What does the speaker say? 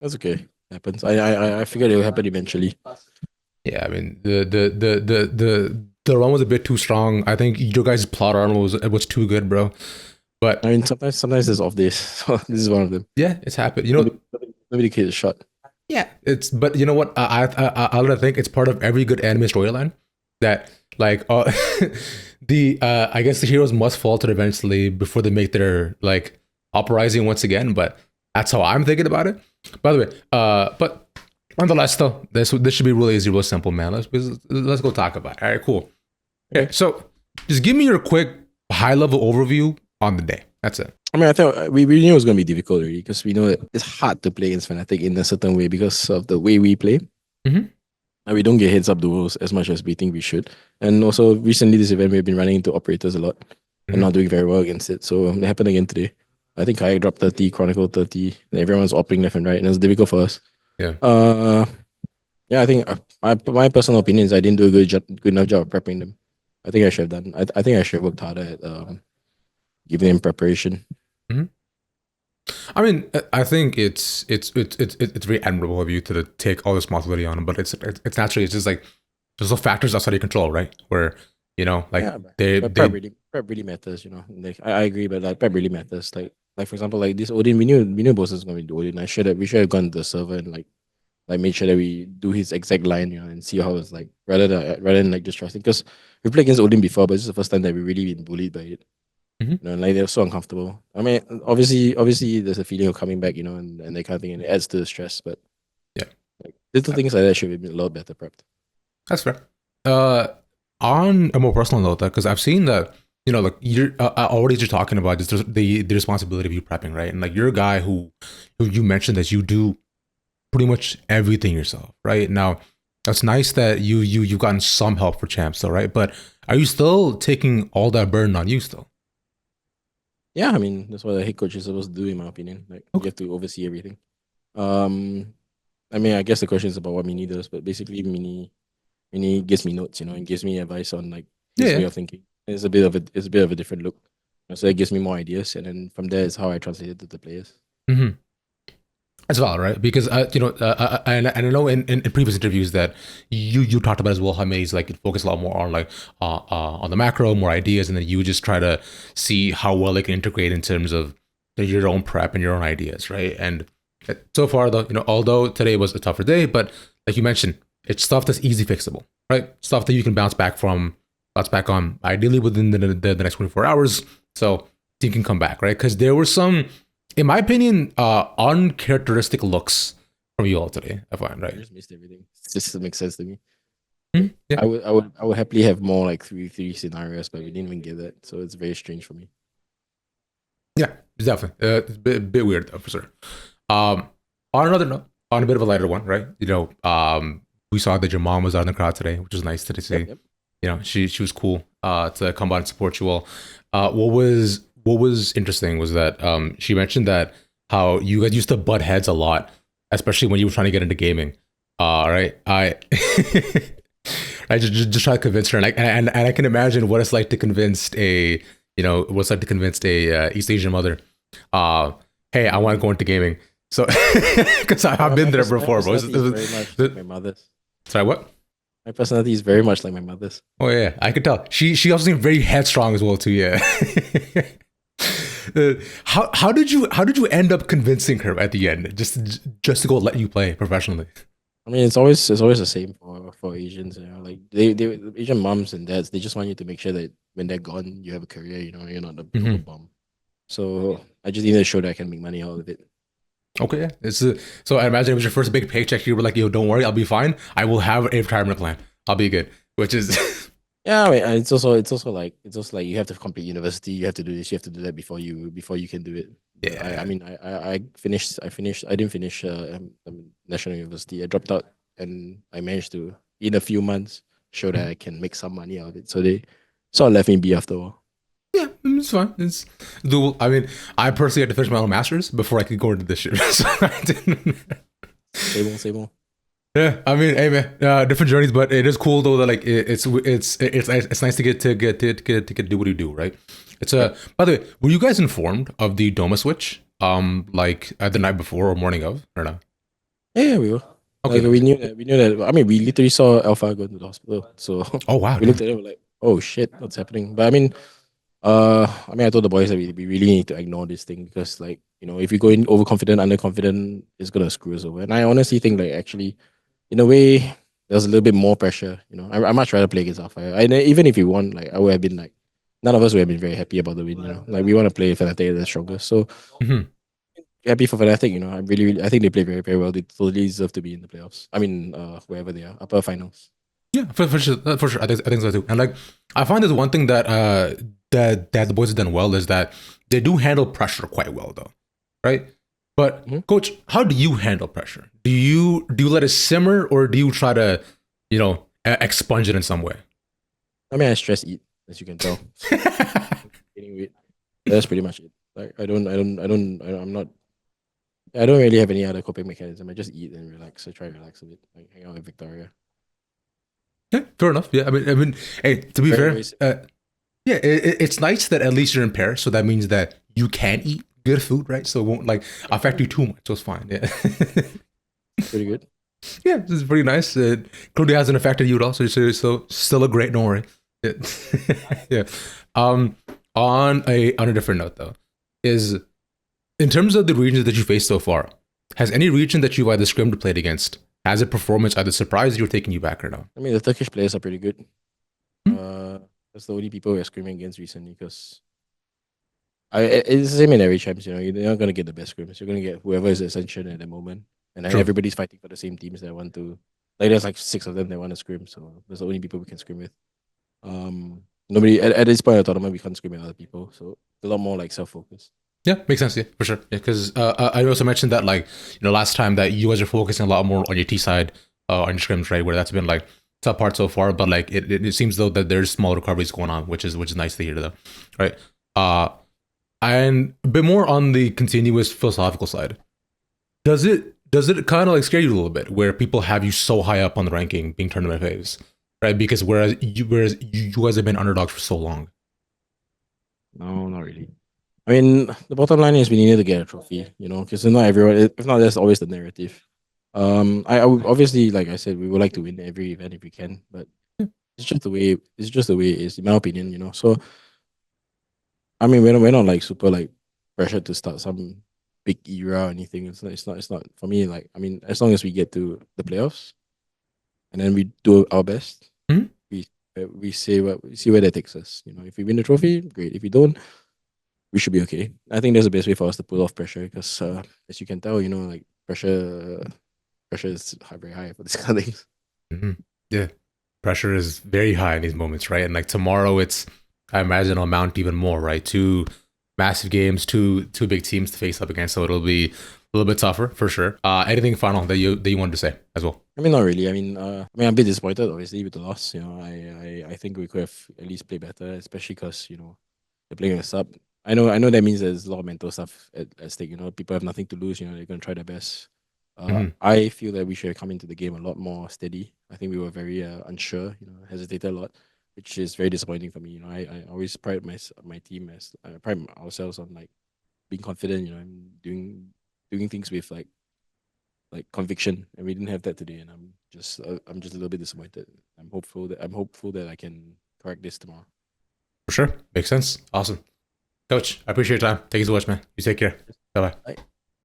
That's okay. Happens. I figured it will happen eventually. Yeah, I mean the run was a bit too strong. I think your guys' plot armor was too good, bro. I But mean, sometimes there's off days. So this is one of them. yeah, it's happened. Nobody cares a shot. Yeah, it's but you know what? I think it's part of every good anime storyline that like the I guess the heroes must falter eventually before they make their like uprising once again. But that's how I'm thinking about it. By the way, but nonetheless, though, this should be really easy, real simple, man. Let's go talk about it. All right, cool. Okay, Okay. so just give me your quick high level overview on the day. That's it. I mean, I thought we knew it was going to be difficult already because we know that it's hard to play against Fnatic in a certain way because of the way we play. Mm-hmm. And we don't get heads up duels as much as we think we should. And also, recently, this event, we've been running into operators a lot and Mm-hmm. not doing very well against it. So it happened again today. I think Kayak dropped 30, Chronicle 30, and everyone's opting left and right, and it's difficult for us. Yeah. Uh, yeah, I think my personal opinion is I didn't do a good enough job of prepping them. I think I should have done. I think I should have worked harder at giving them preparation. Mm-hmm. I mean, I think it's very admirable of you to take all this responsibility on, but it's naturally it's just like there's no factors outside your control, right? Where like Yeah, they but they prep really matters. Like I agree, but like prep really matters. Like for example, like this Odin, we knew boss is gonna be Odin. We should have gone to the server and like made sure that we do his exact line, and see how it's like rather than like just trusting. Because we played against Odin before, but this is the first time that we really been bullied by it. Mhm. Like they're so uncomfortable. I mean, obviously, there's a feeling of coming back, and that kind of thing, and it adds to the stress. But Yeah, like little things like that should have been a lot better prepped. that's fair. Uh, on a more personal note, because I've seen that like you're already just talking about just the responsibility of you prepping, right? And like you're a guy who you mentioned that you do pretty much everything yourself, right? Now, that's nice that you've gotten some help for champs, though, right? But are you still taking all that burden on you still? Yeah, I mean that's what a head coach is supposed to do, in my opinion. Like you Okay. have to oversee everything. Um, I mean, I guess the question is about what Mini does, but basically, Mini gives me notes, and gives me advice on like Yeah. his Yeah. way of thinking. It's a bit of a different look. So it gives me more ideas, and then from there is how I translate it to the players. Mm-hmm. That's valid, right? Because and I know in previous interviews that you talked about as well how Maze like focus a lot more on like on the macro, more ideas, and then you just try to see how well they can integrate in terms of your own prep and your own ideas, right? And so far, though, although today was a tougher day, but like you mentioned, it's stuff that's easy fixable, right? Stuff that you can bounce back on, ideally within the next 24 hours, so you can come back, right? Because there were some, in my opinion, uncharacteristic looks from you all today. I find, I right? just missed everything. It just doesn't make sense to me. Like, Mhm. Yeah, I would happily have more like three scenarios, but we didn't even get that, so it's very strange for me. yeah, definitely. It's a bit weird though, for sure. Um, on another note, on a bit of a lighter one, right? We saw that your mom was out in the crowd today, which was nice to Yep, see. yep. She was cool to come by and support you all. What was interesting was that she mentioned that how you guys used to butt heads a lot, especially when you were trying to get into gaming. Right, I I just try to convince her, and I can imagine what it's like to convince what's like to convince a East Asian mother. Uh, hey, I want to go into gaming. So, because I've been there My before, bro. personality is very much like my mother's. Sorry, what? My personality is very much like my mother's. Oh yeah, I could tell. She also seemed very headstrong as well too. Yeah. How did you end up convincing her at the end just to go let you play professionally? I mean, it's always the same for Asians. Like they Asian moms and dads, they just want you to make sure that when they're gone, you have a career. You're not a broke Hmm. bomb. So I just need to show that I can make money out of it. Okay, yeah. So I imagine it was your first big paycheck. You were like, "Yo, don't worry, I'll be fine. I will have a retirement plan. I'll be good." Which is, Yeah, I mean, and it's also like you have to complete university. You have to do this. You have to do that before you can do it. But I yeah. mean, I didn't finish national university. I dropped out, and I managed to in a few months show that I can make some money out of it. So they sort of left me be after a while. Yeah, it's fine. It's dual. I mean, I personally had to finish my own masters before I could go into this shit. So I didn't. Same old, same old. Yeah, I mean, hey man, different journeys, but it is cool though that like it's nice to get to do what you do, right? It's Yep. By the way, were you guys informed of the doma switch like the night before or morning of or no? Yeah, we were. Okay, Like nice. we knew that. I mean, we literally saw Alpha go to the hospital. So Oh wow, we looked damn. at it, we're like, oh shit, what's happening? But I mean, I told the boys that we really need to ignore this thing because, like, if you go in overconfident, underconfident, it's gonna screw us over. And I honestly think, like, actually, in a way, there's a little bit more pressure. I much rather play against Alpha. Even if we won, like, I would have been like, none of us would have been very happy about the win. Like we want to play Fnatic the strongest. So Mhm. happy for Fnatic. I really, I think they play very, very well. They totally deserve to be in the playoffs. I mean, wherever they are, upper finals. Yeah, for sure, for sure. I think so too. And like, I find there's one thing that that the boys have done well is that they do handle pressure quite well, though, right? But Mhm. coach, how do you handle pressure? Do you let it simmer, or do you try to, expunge it in some way? I mean, I stress eat, as you can tell. So gaining weight. That's pretty much it. Like I don't really have any other coping mechanism. I just eat and relax. I try to relax a bit, like hang out with Victoria. Yeah, fair enough. Yeah, I mean, hey, to be Very, fair, very simple. yeah, it's nice that at least you're in Paris, so that means that you can eat good food, right? So it won't like affect you too much. So it's fine. Yeah, Pretty good. yeah, this is pretty nice. It clearly hasn't affected you at all, so still a great. Don't worry. Yeah. Yeah. Um, on a different note though, is in terms of the regions that you faced so far, has any region that you've either scrimmed or played against has a performance either surprised you or taken you back or no? I mean, the Turkish players are pretty good. Hmm? That's the only people we're screaming against recently because it's the same in every champs. You're not gonna get the best scrims. You're gonna get whoever is ascension at the moment, and then True. everybody's fighting for the same teams that want to. Like there's like six of them that want to scrim, so that's the only people we can scrim with. Nobody at this point of the tournament we can't scream at other people, so it's a lot more like self focus. Yeah, makes sense. Yeah, for sure. Yeah, because I also mentioned that like last time that you guys are focusing a lot more on your T side, on your scrims, right? Where that's been like tough part so far, but like it seems though that there's small recoveries going on, which is nice to hear though, right? Uh, and a bit more on the continuous philosophical side. Does it kind of like scare you a little bit where people have you so high up on the ranking being tournament faves, right? Because whereas you guys have been underdogs for so long. No, not really. I mean, the bottom line is we needed to get a trophy, because not everyone. If not, that's always the narrative. I would obviously, like I said, we would like to win every event if we can, but it's just the way. It's just the way it is, in my opinion. So I mean, we're not like super like pressured to start some big era or anything. It's not for me. Like I mean, as long as we get to the playoffs and then we do our best, Mhm. we we see where that takes us. If we win the trophy, great. If we don't, we should be okay. I think that's the best way for us to pull off pressure because, as you can tell, like pressure is very high for this kind of things. Mhm. Yeah, pressure is very high in these moments, right? And like tomorrow, I imagine it'll mount even more, right? Two massive games, two big teams to face up against, so it'll be a little bit tougher for sure. Anything final that you wanted to say as well? I mean, not really. I mean, I'm a bit disappointed, obviously, with the loss. I think we could have at least played better, especially because they're playing a sub. I know that means there's a lot of mental stuff at stake. People have nothing to lose. They're gonna try their best. Hmm. I feel that we should have come into the game a lot more steady. I think we were very unsure. Hesitated a lot, which is very disappointing for me. I always pride my team as pride ourselves on like being confident. And doing things with like conviction, and we didn't have that today. And I'm just a little bit disappointed. I'm hopeful that I can correct this tomorrow. For sure, makes sense. Awesome, Coach. I appreciate your time. Thank you so much, man. You take care. Bye bye. Bye.